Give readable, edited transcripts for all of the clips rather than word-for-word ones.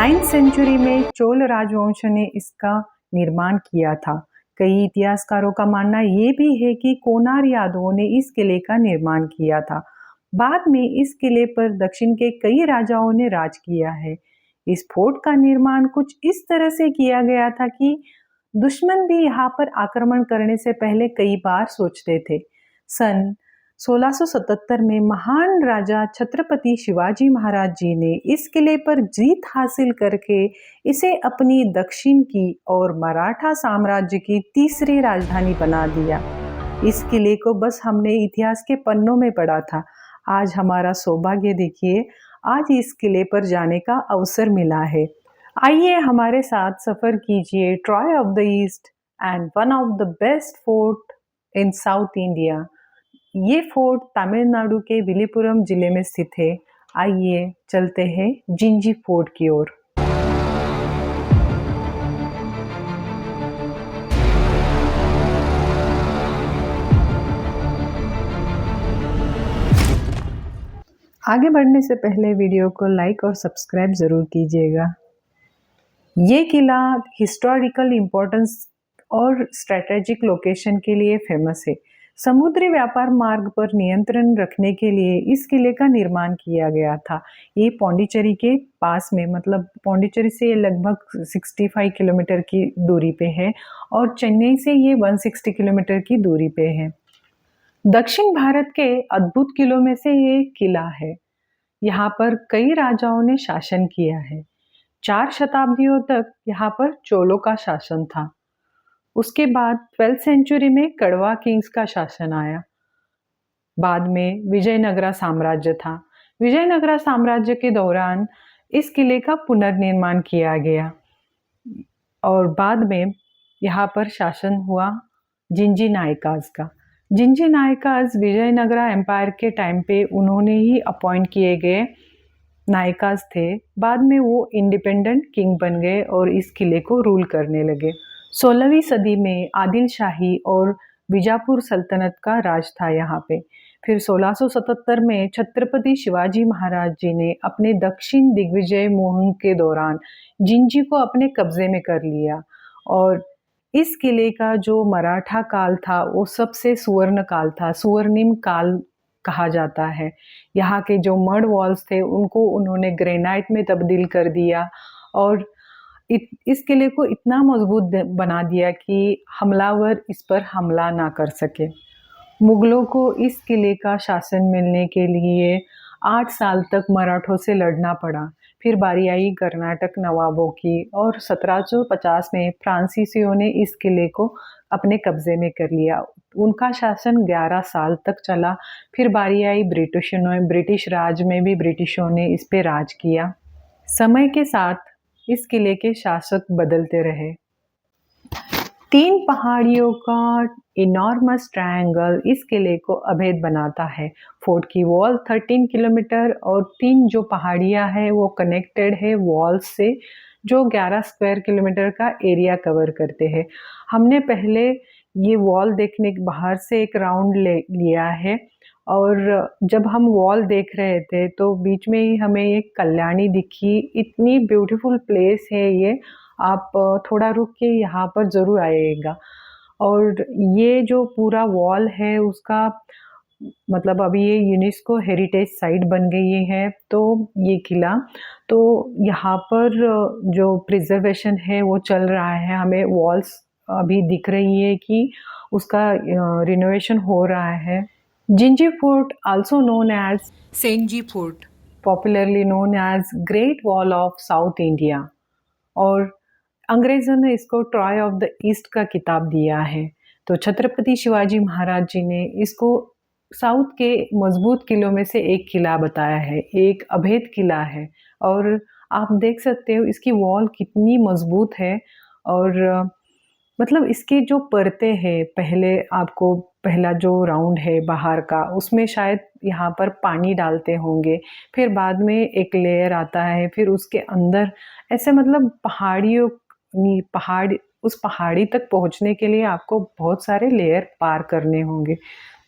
9th century में चोल राजवंश ने इसका निर्माण किया था। कई इतिहासकारों का मानना ये भी है कि कोनार यादवों ने इस किले का निर्माण किया था। बाद में इस किले पर दक्षिण के कई राजाओं ने राज किया है। इस फोर्ट का निर्माण कुछ इस तरह से किया गया था कि दुश्मन भी यहाँ पर आक्रमण करने से पहले कई बार सोचते थे। सन 1677 में महान राजा छत्रपति शिवाजी महाराज जी ने इस किले पर जीत हासिल करके इसे अपनी दक्षिण की और मराठा साम्राज्य की तीसरी राजधानी बना दिया। इस किले को बस हमने इतिहास के पन्नों में पढ़ा था। आज हमारा सौभाग्य देखिए, आज इस किले पर जाने का अवसर मिला है। आइए हमारे साथ सफ़र कीजिए Troy of the east and one of the best fort in south India. ये फोर्ट तमिलनाडु के विलीपुरम जिले में स्थित है। आइए चलते हैं जिंजी फोर्ट की ओर। आगे बढ़ने से पहले वीडियो को लाइक और सब्सक्राइब ज़रूर कीजिएगा। ये किला हिस्टोरिकल इम्पोर्टेंस और स्ट्रैटेजिक लोकेशन के लिए फेमस है। समुद्री व्यापार मार्ग पर नियंत्रण रखने के लिए इस किले का निर्माण किया गया था। ये पौंडीचेरी के पास में, मतलब पौंडीचेरी से ये लगभग 65 किलोमीटर की दूरी पे है और चेन्नई से ये 160 किलोमीटर की दूरी पे है। दक्षिण भारत के अद्भुत किलों में से ये किला है। यहाँ पर कई राजाओं ने शासन किया है। 4 शताब्दियों तक यहाँ पर चोलों का शासन था। उसके बाद 12th सेंचुरी में कड़वा किंग्स का शासन आया। बाद में विजयनगरा साम्राज्य था। विजयनगरा साम्राज्य के दौरान इस किले का पुनर्निर्माण किया गया और बाद में यहाँ पर शासन हुआ जिंजी नायकाज का। जिंजी नायकाज विजयनगरा एम्पायर के टाइम पे उन्होंने ही अपॉइंट किए गए नायकाज थे। बाद में वो इंडिपेंडेंट किंग बन गए और इस किले को रूल करने लगे। 16वीं सदी में आदिल शाही और बीजापुर सल्तनत का राज था यहाँ पे। फिर 1677 में छत्रपति शिवाजी महाराज जी ने अपने दक्षिण दिग्विजय मुहिम के दौरान जिंजी को अपने कब्जे में कर लिया और इस किले का जो मराठा काल था वो सबसे सुवर्ण काल था, स्वर्णिम काल कहा जाता है। यहाँ के जो मड वॉल्स थे उनको उन्होंने ग्रेनाइट में तब्दील कर दिया और इस किले को इतना मजबूत बना दिया कि हमलावर इस पर हमला ना कर सके। मुगलों को इस किले का शासन मिलने के लिए 8 साल तक मराठों से लड़ना पड़ा। फिर बारी आई कर्नाटक नवाबों की और 1750 में फ्रांसीसियों ने इस किले को अपने कब्जे में कर लिया। उनका शासन 11 साल तक चला। फिर बारी आई ब्रिटिश राज में भी ब्रिटिशों ने इस पे राज किया। समय के साथ इस किले के शासक बदलते रहे। 3 पहाड़ियों का इनॉर्मस ट्रायंगल इस किले को अभेद बनाता है। फोर्ट की वॉल 13 किलोमीटर और 3 जो पहाड़ियाँ हैं वो कनेक्टेड है वॉल्स से, जो 11 स्क्वायर किलोमीटर का एरिया कवर करते हैं। हमने पहले ये वॉल देखने के बाहर से एक राउंड लिया है और जब हम वॉल देख रहे थे तो बीच में ही हमें एक कल्याणी दिखी। इतनी ब्यूटीफुल प्लेस है ये, आप थोड़ा रुक के यहाँ पर ज़रूर आइएगा। और ये जो पूरा वॉल है उसका मतलब अभी ये यूनेस्को हेरिटेज साइट बन गई है। तो ये किला, तो यहाँ पर जो प्रिजर्वेशन है वो चल रहा है। हमें वॉल्स अभी दिख रही है कि उसका रिनोवेशन हो रहा है। Gingee fort also known as Senji fort, popularly known as great wall of south India, और अंग्रेज़ों ने इसको ट्रॉय ऑफ द ईस्ट का खिताब दिया है। तो छत्रपति शिवाजी महाराज जी ने इसको साउथ के मजबूत किलों में से एक किला बताया है, एक अभेद किला है। और आप देख सकते हो इसकी वॉल कितनी मजबूत है और मतलब इसके जो परतें हैं, पहला जो राउंड है बाहर का उसमें शायद यहाँ पर पानी डालते होंगे, फिर बाद में एक लेयर आता है, फिर उसके अंदर ऐसे मतलब उस पहाड़ी तक पहुँचने के लिए आपको बहुत सारे लेयर पार करने होंगे।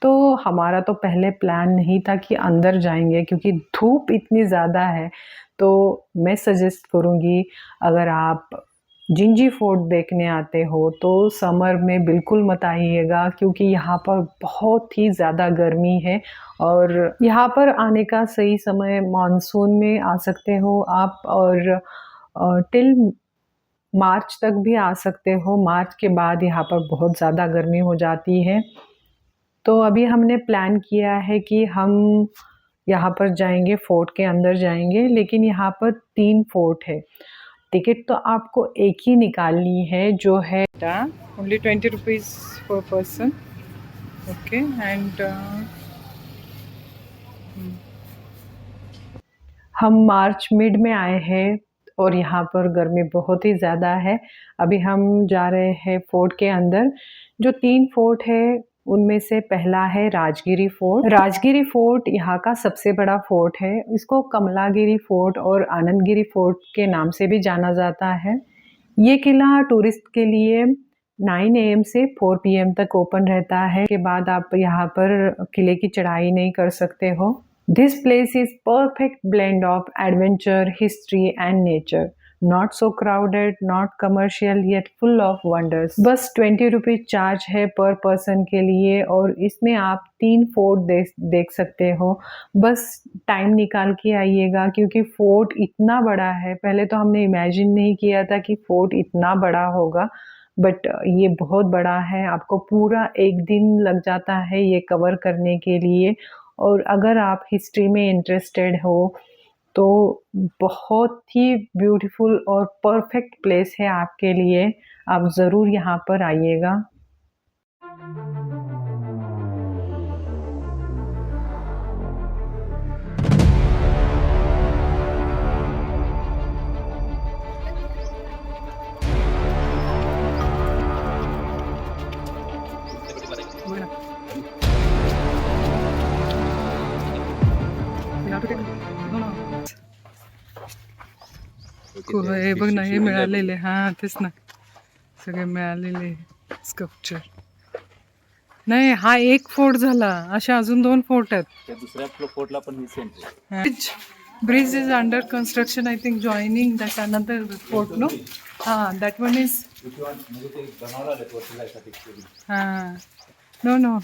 तो हमारा तो पहले प्लान नहीं था कि अंदर जाएंगे क्योंकि धूप इतनी ज़्यादा है। तो मैं सजेस्ट करूँगी, अगर आप जिंजी फोर्ट देखने आते हो तो समर में बिल्कुल मत आइएगा, क्योंकि यहाँ पर बहुत ही ज़्यादा गर्मी है। और यहाँ पर आने का सही समय मानसून में आ सकते हो आप, और टिल मार्च तक भी आ सकते हो। मार्च के बाद यहाँ पर बहुत ज़्यादा गर्मी हो जाती है। तो अभी हमने प्लान किया है कि हम यहाँ पर जाएंगे, फोर्ट के अंदर जाएंगे, लेकिन यहाँ पर 3 फोर्ट है। टिकट तो आपको एक ही निकालनी है, जो है ओनली 20 रुपीज़ पर पर्सन। ओके, एंड हम मार्च मिड में आए हैं और यहाँ पर गर्मी बहुत ही ज़्यादा है। अभी हम जा रहे हैं फोर्ट के अंदर। जो 3 फोर्ट है उनमें से पहला है राजगिरी फोर्ट। राजगिरी फोर्ट यहाँ का सबसे बड़ा फोर्ट है। इसको कमलागिरी फोर्ट और आनंदगिरी फोर्ट के नाम से भी जाना जाता है। ये किला टूरिस्ट के लिए 9 AM से 4 PM तक ओपन रहता है। के बाद आप यहाँ पर किले की चढ़ाई नहीं कर सकते हो। This place is perfect blend of adventure, history and nature. Not so crowded, not commercial, yet full of wonders. बस 20 रुपीज चार्ज है पर पर्सन के लिए, और इसमें आप 3 फोर्ट देख सकते हो। बस टाइम निकाल के आइएगा, क्योंकि फोर्ट इतना बड़ा है। पहले तो हमने इमेजिन नहीं किया था कि फोर्ट इतना बड़ा होगा, बट ये बहुत बड़ा है। आपको पूरा एक दिन लग जाता है ये कवर करने के लिए। और अगर आप हिस्ट्री में इंटरेस्टेड हो तो बहुत ही ब्यूटीफुल और परफेक्ट प्लेस है आपके लिए। आप ज़रूर यहाँ पर आइएगा। हे बघ ना, हे मिळालेले, हां तेच ना, सगळे मिळालेले स्कल्पचर. नाही, हा एक फोर्ट झाला, अशा अजून 2 फोर्ट आहेत. त्या दुसऱ्या फोर्टला पण ही same bridge is under construction, I think, joining that another fort, no? हां, दॅट वन इज, म्हणजे ते बनवलं आहे वरतीसाठी. हां, no no.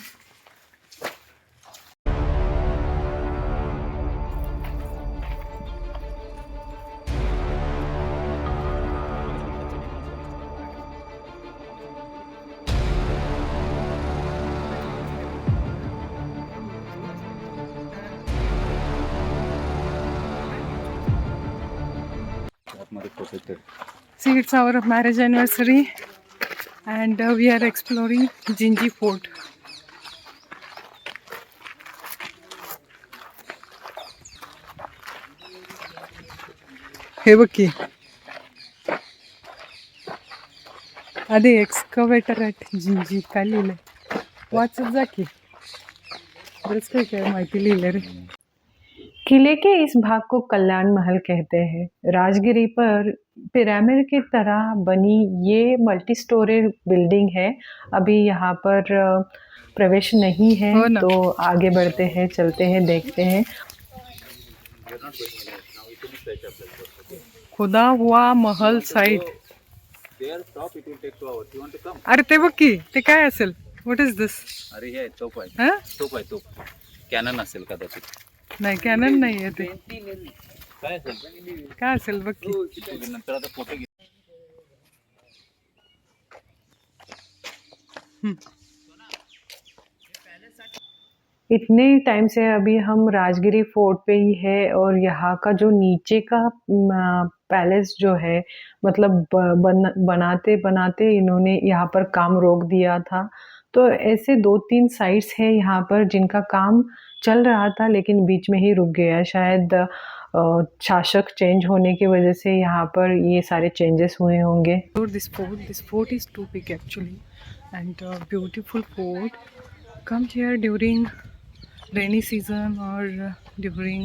See, it's our marriage anniversary and we are exploring Jinji Fort. हे बघ की, आधी एक्सकवेटर ॲट जिंजी, काय लिहिलंय वाचत जा की, बरंच काही काय माहिती लिहिलं रे. किले के इस भाग को कल्याण महल कहते हैं। राजगिरी पर पिरामिड की तरह बनी ये मल्टी स्टोरी बिल्डिंग है। अभी यहाँ पर प्रवेश नहीं है, तो आगे बढ़ते हैं, चलते हैं, देखते हैं। खुदा हुआ महल साइट. अरे ते बघ की, ते काय असेल? What is this? अरे हे तोप आहे. तोप आहे, तोप. कॅनन असेल कदाचित. नाही, कॅनन नाही आहे ते. काय असेल बघ की. नंतर आता फोटो घे. इतने टाइम से अभी हम राजगिरी फोर्ट पे ही है, और यहाँ का जो नीचे का पैलेस जो है, मतलब बनाते बनाते इन्होंने यहाँ पर काम रोक दिया था। तो ऐसे 2-3 साइट्स हैं यहाँ पर जिनका काम चल रहा था, लेकिन बीच में ही रुक गया। शायद शासक चेंज होने की वजह से यहाँ पर ये सारे चेंजेस हुए होंगे. This fort is too big actually, and beautiful fort. Come here during rainy season or during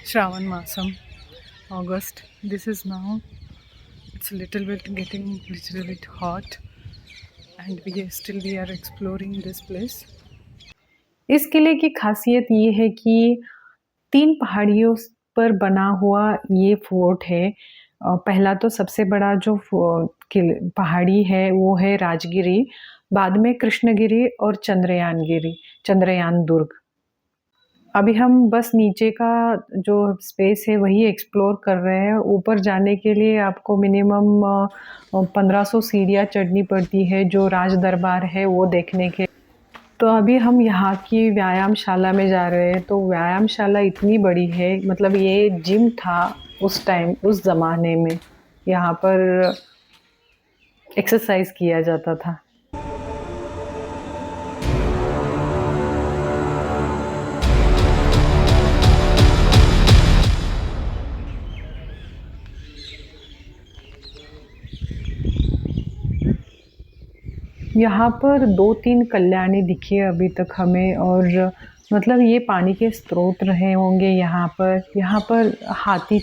Shravan Masam, August. This is now, it's a little bit getting little bit hot, and we are exploring this place. इस किले की खासियत ये है कि 3 पहाड़ियों पर बना हुआ ये फोर्ट है। पहला तो सबसे बड़ा जो पहाड़ी है वो है राजगिरी, बाद में कृष्णगिरी और चंद्रयान दुर्ग। अभी हम बस नीचे का जो स्पेस है वही एक्सप्लोर कर रहे हैं। ऊपर जाने के लिए आपको मिनिमम 1500 सीढ़ियाँ चढ़नी पड़ती है जो राज दरबार है वो देखने के। तो अभी हम यहाँ की व्यायामशाला में जा रहे हैं। तो व्यायामशाला इतनी बड़ी है, मतलब ये जिम था उस टाइम, उस ज़माने में यहाँ पर एक्सरसाइज किया जाता था। यहाँ पर 2-3 कल्याणी दिखी है अभी तक हमें, और मतलब ये पानी के स्रोत रहे होंगे यहाँ पर। यहाँ पर हाथी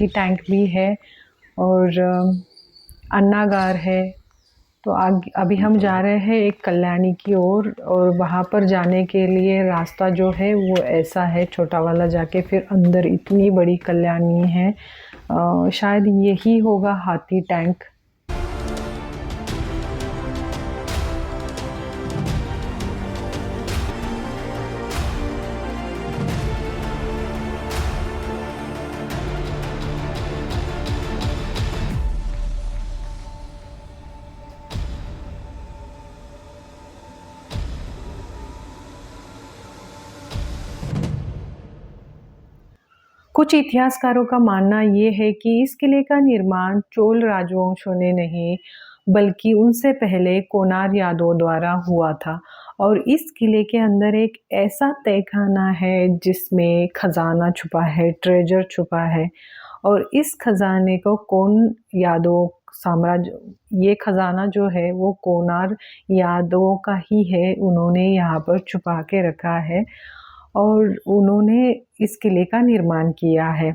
टैंक भी है और अन्नागार है। तो अभी हम जा रहे हैं एक कल्याणी की ओर, और वहाँ पर जाने के लिए रास्ता जो है वो ऐसा है, छोटा वाला जाके फिर अंदर इतनी बड़ी कल्याणी है। शायद यही होगा हाथी टैंक। कुछ इतिहासकारों का मानना ये है कि इस किले का निर्माण चोल राजवंशों ने नहीं, बल्कि उनसे पहले कोनार यादवों द्वारा हुआ था। और इस किले के अंदर एक ऐसा तहखाना है जिसमें खजाना छुपा है, ट्रेजर छुपा है। और इस खजाने को कौन यादव साम्राज्य, ये खजाना जो है वो कोनार यादवों का ही है, उन्होंने यहाँ पर छुपा के रखा है और उन्होंने इस किले का निर्माण किया है।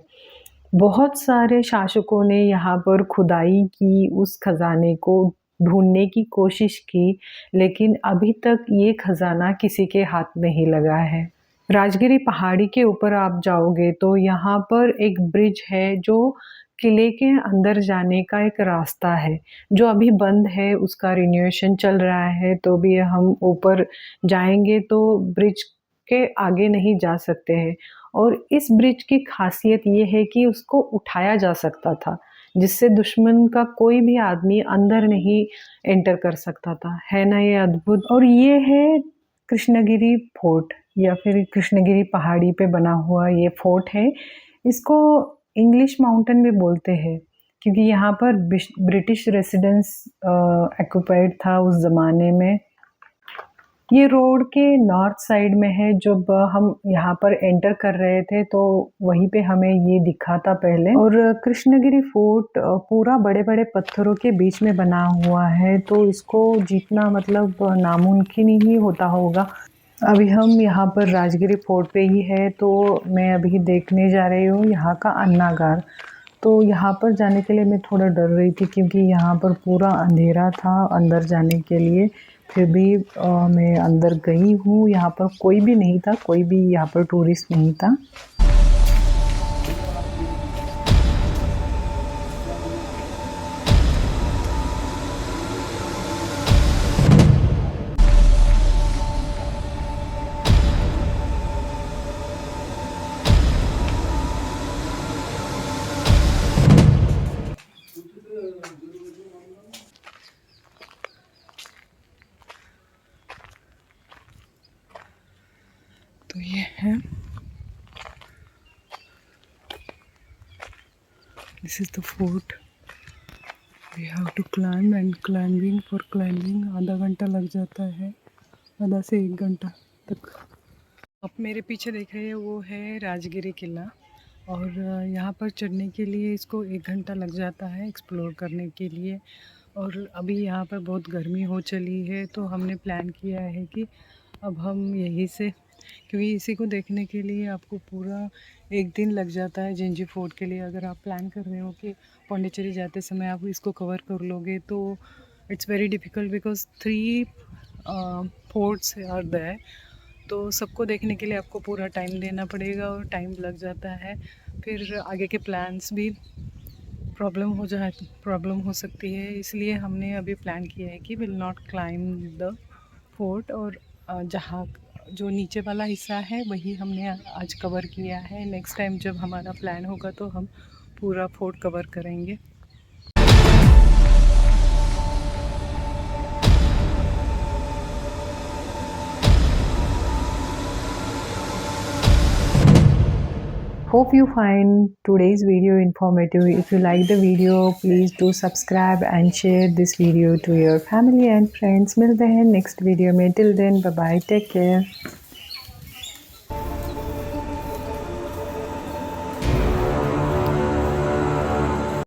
बहुत सारे शासकों ने यहाँ पर खुदाई की, उस खजाने को ढूंढने की कोशिश की, लेकिन अभी तक ये खजाना किसी के हाथ नहीं लगा है। राजगिरी पहाड़ी के ऊपर आप जाओगे तो यहाँ पर एक ब्रिज है जो किले के अंदर जाने का एक रास्ता है, जो अभी बंद है, उसका रिन्यूएशन चल रहा है। तो भी हम ऊपर जाएंगे तो ब्रिज के आगे नहीं जा सकते हैं। और इस ब्रिज की खासियत ये है कि उसको उठाया जा सकता था, जिससे दुश्मन का कोई भी आदमी अंदर नहीं एंटर कर सकता था। है ना ये अद्भुत। और ये है कृष्णगिरी फोर्ट, या फिर कृष्णगिरी पहाड़ी पे बना हुआ ये फोर्ट है। इसको इंग्लिश माउंटेन भी बोलते हैं, क्योंकि यहाँ पर ब्रिटिश रेसिडेंस ऑक्युपाइड था उस ज़माने में। ये रोड के नॉर्थ साइड में है। जब हम यहाँ पर एंटर कर रहे थे तो वहीं पे हमें ये दिखा था पहले। और कृष्णगिरी फोर्ट पूरा बड़े-बड़े पत्थरों के बीच में बना हुआ है, तो इसको जीतना मतलब नामुमकिन ही होता होगा। अभी हम यहाँ पर राजगिरी फोर्ट पे ही है, तो मैं अभी देखने जा रही हूँ यहाँ का अन्नागार। तो यहाँ पर जाने के लिए मैं थोड़ा डर रही थी, क्योंकि यहाँ पर पूरा अंधेरा था अंदर जाने के लिए। फिर भी मैं अंदर गई हूँ। यहाँ पर कोई भी नहीं था, कोई भी यहाँ पर टूरिस्ट नहीं था। तो ये है, this is the fort. We have to climb, and climbing आधा घंटा लग जाता है, आधा से 1 घंटा तक। आप मेरे पीछे देख रहे हैं वो है राजगिरी किला, और यहाँ पर चढ़ने के लिए इसको 1 घंटा लग जाता है एक्सप्लोर करने के लिए। और अभी यहाँ पर बहुत गर्मी हो चली है, तो हमने प्लान किया है कि अब हम यहीं से, क्योंकि इसी को देखने के लिए आपको पूरा 1 दिन लग जाता है जिंजी फोर्ट के लिए। अगर आप प्लान कर रहे हो कि पौंडीचेरी जाते समय आप इसको कवर कर लोगे तो it's very difficult, because 3 forts are there. तो सबको देखने के लिए आपको पूरा टाइम देना पड़ेगा और टाइम लग जाता है। फिर आगे के प्लान्स भी प्रॉब्लम हो सकती है, इसलिए हमने अभी प्लान किया है कि will not climb the fort. और जहाँ जो नीचे वाला हिस्सा है वही हमने आज कवर किया है। नेक्स्ट टाइम जब हमारा प्लान होगा तो हम पूरा फोर्ट कवर करेंगे। Hope you find today's video informative. If you like the video, please do subscribe and share this video to your family and friends. मिलते हैं next video में. Till then, bye bye. Take care.